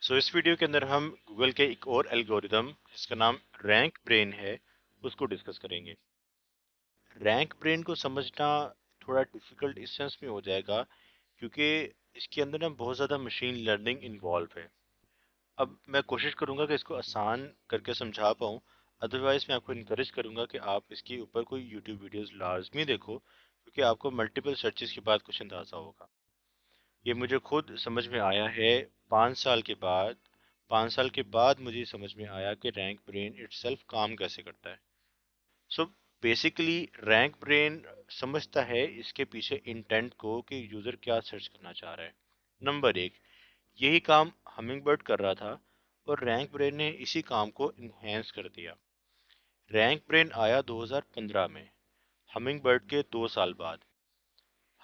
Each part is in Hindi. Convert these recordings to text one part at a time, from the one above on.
इस वीडियो के अंदर हम गूगल के एक और एल्गोरिदम जिसका नाम रैंक ब्रेन है उसको डिस्कस करेंगे। रैंक ब्रेन को समझना थोड़ा डिफिकल्ट इस सेंस में हो जाएगा क्योंकि इसके अंदर ना बहुत ज़्यादा मशीन लर्निंग इन्वॉल्व है। अब मैं कोशिश करूंगा कि इसको आसान करके समझा पाऊँ। अदरवाइज मैं आपको इनकरेज करूंगा कि आप इसके ऊपर कोई यूट्यूब वीडियोस लाजमी देखो क्योंकि आपको मल्टीपल सर्चेस के बाद कुछ अंदाजा होगा। ये मुझे खुद समझ में आया है 5 साल के बाद। 5 साल के बाद मुझे समझ में आया कि रैंक ब्रेन इटसेल्फ काम कैसे करता है। सो बेसिकली रैंक ब्रेन समझता है इसके पीछे इंटेंट को कि यूजर क्या सर्च करना चाह रहा है। नंबर एक, यही काम हमिंगबर्ड कर रहा था और रैंक ब्रेन ने इसी काम को इन्हेंस कर दिया। रैंक ब्रेन आया 2015 में, हमिंगबर्ड के 2 साल बाद।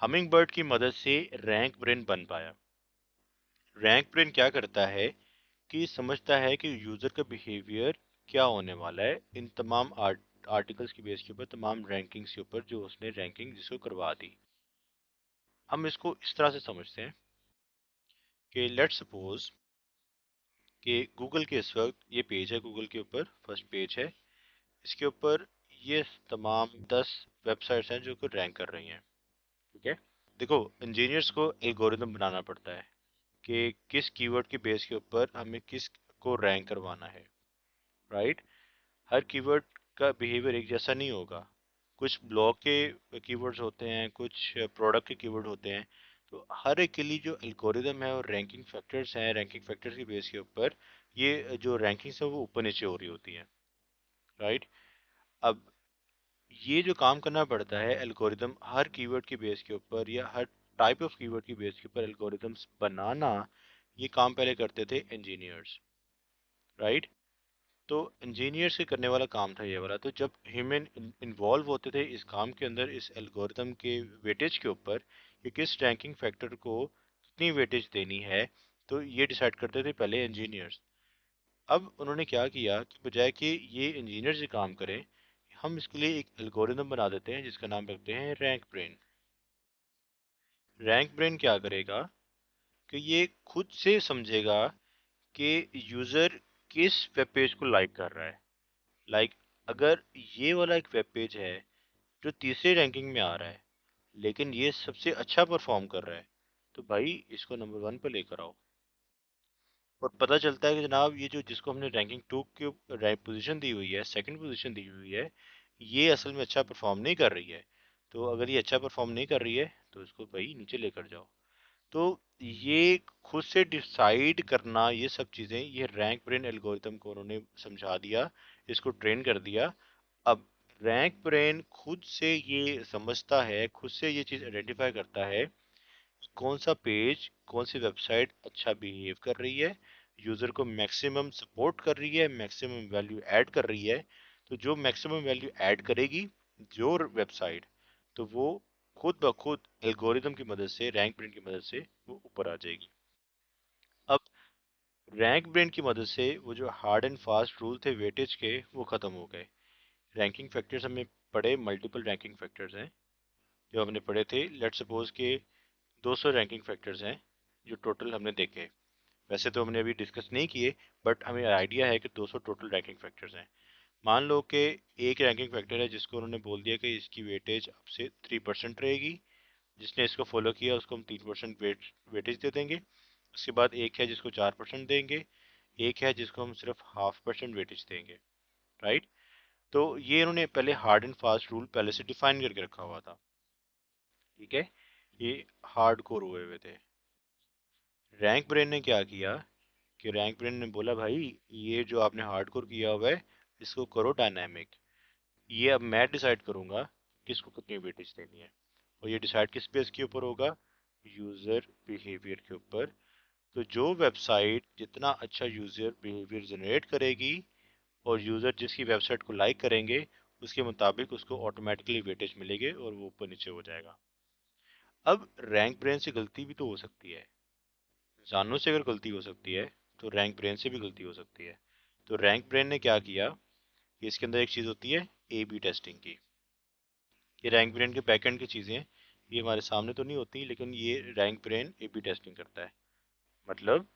हमिंगबर्ड की मदद से रैंक ब्रेन बन पाया। रैंक ब्रेन क्या करता है कि समझता है कि यूजर का बिहेवियर क्या होने वाला है इन तमाम आर्टिकल्स की बेस के ऊपर, तमाम रैंकिंग्स के ऊपर जो उसने रैंकिंग जिसको करवा दी। हम इसको इस तरह से समझते हैं कि लेट्स सपोज कि गूगल के इस वक्त ये पेज है, गूगल के ऊपर फर्स्ट पेज है। इसके ऊपर ये तमाम 10 वेबसाइट्स हैं जो कि रैंक कर रही हैं। ठीक है, देखो इंजीनियर्स को एल्गोरिदम बनाना पड़ता है कि किस कीवर्ड के बेस के ऊपर हमें किस को रैंक करवाना है। राइट, हर कीवर्ड का बिहेवियर एक जैसा नहीं होगा। कुछ ब्लॉक के कीवर्ड्स होते हैं, कुछ प्रोडक्ट के कीवर्ड होते हैं। तो हर एक के लिए जो एल्गोरिदम है और रैंकिंग फैक्टर्स हैं, रैंकिंग फैक्टर्स की बेस के ऊपर ये जो रैंकिंग्स है वो ऊपर नीचे हो रही होती हैं। राइट, अब ये जो काम करना पड़ता है एल्गोरिदम हर कीवर्ड के बेस के ऊपर या हर टाइप ऑफ कीवर्ड की बेस के ऊपर एल्गोरिदम्स बनाना, ये काम पहले करते थे इंजीनियर्स। राइट, तो इंजीनियर से करने वाला काम था ये वाला। तो जब ह्यूमन इन्वॉल्व होते थे इस काम के अंदर, इस एल्गोरिदम के वेटेज के ऊपर कि किस रैंकिंग फैक्टर को कितनी वेटेज देनी है, तो ये डिसाइड करते थे पहले इंजीनियर्स। अब उन्होंने क्या किया कि बजाय कि ये इंजीनियर्स ही काम करें, हम इसके लिए एक एल्गोरिदम बना देते हैं जिसका नाम रखते हैं रैंक ब्रेन। रैंक ब्रेन क्या करेगा कि ये खुद से समझेगा कि यूज़र किस वेब पेज को लाइक कर रहा है। लाइक अगर ये वाला एक वेब पेज है जो तीसरे रैंकिंग में आ रहा है लेकिन ये सबसे अच्छा परफॉर्म कर रहा है, तो भाई इसको नंबर 1 पे लेकर आओ। और पता चलता है कि जनाब ये जो जिसको हमने रैंकिंग 2 की पोजीशन दी हुई है, सेकंड पोजीशन दी हुई है, ये असल में अच्छा परफॉर्म नहीं कर रही है। तो अगर ये अच्छा परफॉर्म नहीं कर रही है तो इसको भाई नीचे लेकर जाओ। तो ये खुद से डिसाइड करना, ये सब चीज़ें ये रैंक ब्रेन एल्गोरिथम को उन्होंने समझा दिया, इसको ट्रेन कर दिया। अब रैंक ब्रेन खुद से ये समझता है, खुद से ये चीज़ आइडेंटिफाई करता है कि कौन सा पेज, कौन सी वेबसाइट अच्छा बिहेव कर रही है, यूज़र को मैक्सिमम सपोर्ट कर रही है, मैक्सिमम वैल्यू ऐड कर रही है। तो जो मैक्सिमम वैल्यू ऐड करेगी जो वेबसाइट, तो वो खुद ब खुद एल्गोरिदम की मदद से, रैंक ब्रेन की मदद से वो ऊपर आ जाएगी। अब रैंक ब्रेन की मदद से वो जो हार्ड एंड फास्ट रूल थे वेटेज के वो खत्म हो गए। रैंकिंग फैक्टर्स हमने पढ़े, मल्टीपल रैंकिंग फैक्टर्स हैं जो हमने पढ़े थे। लेट सपोज के 200 रैंकिंग फैक्टर्स हैं जो टोटल हमने देखे। वैसे तो हमने अभी डिस्कस नहीं किए, बट हमें आइडिया है कि 200 टोटल रैंकिंग फैक्टर्स हैं। मान लो कि एक रैंकिंग फैक्टर है जिसको उन्होंने बोल दिया कि इसकी वेटेज अब से 3% रहेगी। जिसने इसको फॉलो किया उसको हम 3% वेटेज दे देंगे। उसके बाद एक है जिसको 4% देंगे, एक है जिसको हम सिर्फ 0.5% वेटेज देंगे। राइट, तो ये इन्होंने पहले हार्ड एंड फास्ट रूल पहले से डिफाइन करके रखा हुआ था। ठीक है, ये हार्ड कोर हुए हुए थे। रैंक ब्रेन ने क्या किया कि रैंक ब्रेन ने बोला भाई ये जो आपने हार्ड कोर किया हुआ है इसको करो डायनामिक। ये अब मैं डिसाइड करूंगा किसको कितनी वेटेज देनी है। और ये डिसाइड किस बेस के ऊपर होगा, यूजर बिहेवियर के ऊपर। तो जो वेबसाइट जितना अच्छा यूजर बिहेवियर जनरेट करेगी और यूजर जिसकी वेबसाइट को लाइक करेंगे उसके मुताबिक उसको ऑटोमेटिकली वेटेज मिलेगी और वो ऊपर नीचे हो जाएगा। अब रैंक ब्रेन से गलती भी तो हो सकती है। इंसानों से अगर गलती हो सकती है तो रैंक ब्रेन से भी गलती हो सकती है। तो रैंक ब्रेन ने क्या किया कि इसके अंदर एक चीज़ होती है ए बी टेस्टिंग की। ये रैंक ब्रेन के बैकएंड की चीज़ें हैं, ये हमारे सामने तो नहीं होती लेकिन ये rank brain A B testing करता है। मतलब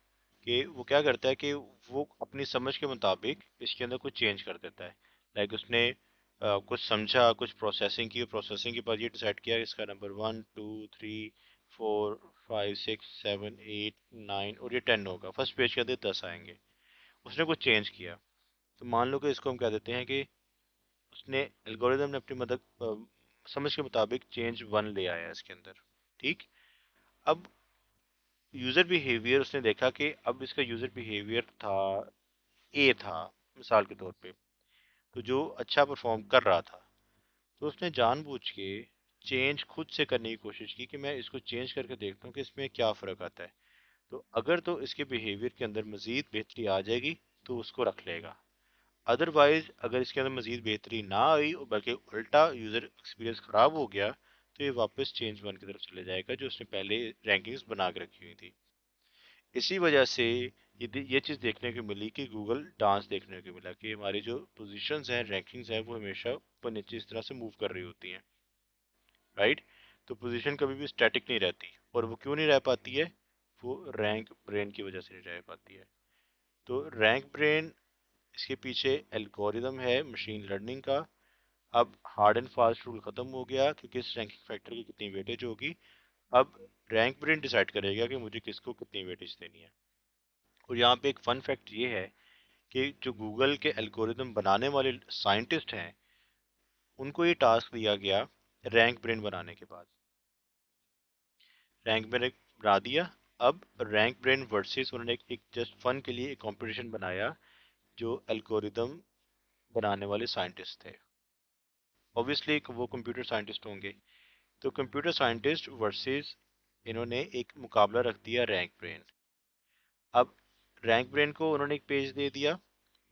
कि वो क्या करता है कि वो अपनी समझ के मुताबिक इसके अंदर कुछ चेंज कर देता है। लाइक उसने कुछ समझा, कुछ प्रोसेसिंग की, प्रोसेसिंग के बाद ये डिसाइड किया कि इसका नंबर 1 2 3 4 5 6 7 8 9 और ये 10 होगा। फर्स्ट पेज के अंदर 10 आएंगे। उसने कुछ चेंज किया, तो मान लो कि इसको हम कह देते हैं कि उसने एल्गोरिदम ने अपनी मदद समझ के मुताबिक चेंज 1 ले आया इसके अंदर। ठीक। अब यूजर बिहेवियर उसने देखा कि अब इसका यूजर बिहेवियर था, ए था मिसाल के तौर पे, तो जो अच्छा परफॉर्म कर रहा था, तो उसने जानबूझ के चेंज खुद से करने की कोशिश की कि मैं इसको चेंज करके देखता हूँ कि इसमें क्या फ़र्क आता है। तो अगर तो इसके बिहेवियर के अंदर मज़ीद बेहतरी आ जाएगी तो उसको रख लेगा। अदरवाइज अगर इसके अंदर मज़ीद बेहतरी ना आई और बल्कि उल्टा यूज़र एक्सपीरियंस ख़राब हो गया, तो ये वापस चेंज वन की तरफ चले जाएगा जो उसने पहले रैंकिंग्स बना के रखी हुई थी। इसी वजह से ये चीज़ देखने को मिली कि गूगल डांस देखने को मिला कि हमारी जो पोजीशंस हैं, रैंकिंग्स हैं, वो हमेशा ऊपर नीचे इस तरह से मूव कर रही होती हैं। राइट। तो पोजीशन कभी भी स्टैटिक नहीं रहती। और वो क्यों नहीं रह पाती है? वो रैंक ब्रेन की वजह से नहीं रह पाती है। तो रैंक ब्रेन, इसके पीछे एल्गोरिदम है मशीन लर्निंग का। अब हार्ड एंड फास्ट रूल खत्म हो गया कि किस रैंकिंग फैक्टर की कितनी वेटेज होगी। अब रैंक ब्रेन डिसाइड करेगा कि मुझे किसको कितनी वेटेज देनी है। और यहाँ पे एक फन फैक्ट ये है कि जो गूगल के एल्गोरिदम बनाने वाले साइंटिस्ट हैं, उनको ये टास्क दिया गया रैंक ब्रेन बनाने के बाद। रैंक ब्रेन बना दिया। अब रैंक ब्रेन वर्सेस उन्होंने एक जस्ट फन के लिए एक कंपटीशन बनाया जो एल्गोरिदम बनाने वाले साइंटिस्ट थे। ऑब्वियसली वो कंप्यूटर साइंटिस्ट होंगे। तो कंप्यूटर साइंटिस्ट वर्सेस इन्होंने एक मुकाबला रख दिया रैंक ब्रेन। अब रैंक ब्रेन को उन्होंने एक पेज दे दिया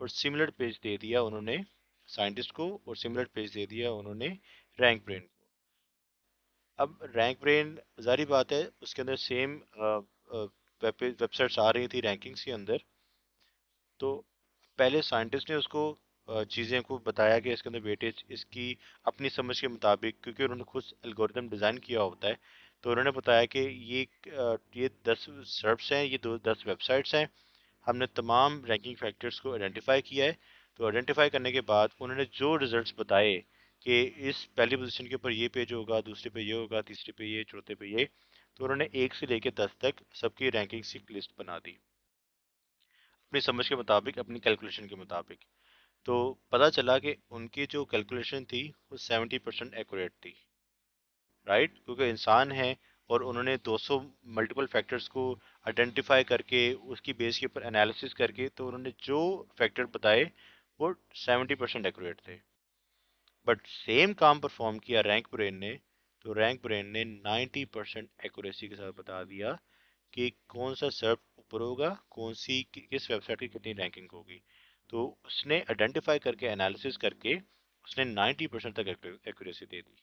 और सिमिलर पेज दे दिया उन्होंने साइंटिस्ट को, और सिमिलर पेज दे दिया उन्होंने रैंक ब्रेन को। अब रैंक ब्रेन, जारी बात है उसके अंदर सेम वेबसाइट्स आ रही थी रैंकिंग्स के अंदर। तो पहले साइंटिस्ट ने उसको चीज़ें को बताया कि इसके अंदर वेटेज इसकी अपनी समझ के मुताबिक, क्योंकि उन्होंने खुद एल्गोरिदम डिज़ाइन किया होता है, तो उन्होंने बताया कि ये 10 सर्व्स हैं, ये 10 वेबसाइट्स हैं। हमने तमाम रैंकिंग फैक्टर्स को आइडेंटिफाई किया है। तो आइडेंटिफाई करने के बाद उन्होंने जो रिजल्ट्स बताए कि इस पहली पोजीशन के ऊपर ये पेज होगा, दूसरे पे ये होगा, तीसरे पे ये, चौथे पे ये, तो उन्होंने 1 से लेकर 10 तक सबकी रैंकिंग्स की लिस्ट बना दी अपनी समझ के मुताबिक, अपनी कैलकुलेशन के मुताबिक। तो पता चला कि उनकी जो कैलकुलेशन थी वो 70% एक्यूरेट थी। राइट, क्योंकि इंसान है और उन्होंने 200 मल्टीपल फैक्टर्स को आइडेंटिफाई करके उसकी बेस के ऊपर एनालिसिस करके, तो उन्होंने जो फैक्टर बताए वो 70% एक्यूरेट थे। बट सेम काम परफॉर्म किया रैंक ब्रेन ने, तो रैंक ब्रेन ने 90% एक्यूरेसी के साथ बता दिया कि कौन सा सर्व ऊपर होगा, कौन सी किस वेबसाइट की कितनी रैंकिंग होगी। तो उसने आइडेंटिफाई करके एनालिसिस करके उसने 90% तक एक्यूरेसी दे दी।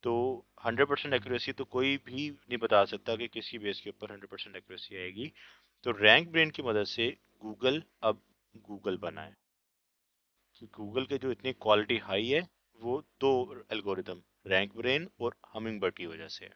तो 100% एक्यूरेसी तो कोई भी नहीं बता सकता कि किसी बेस के ऊपर 100% एक्यूरेसी आएगी। तो रैंक ब्रेन की मदद से गूगल अब गूगल बना है। कि गूगल के जो इतनी क्वालिटी हाई है वो दो एल्गोरिदम, रैंक ब्रेन और हमिंग बर्ड की वजह से है।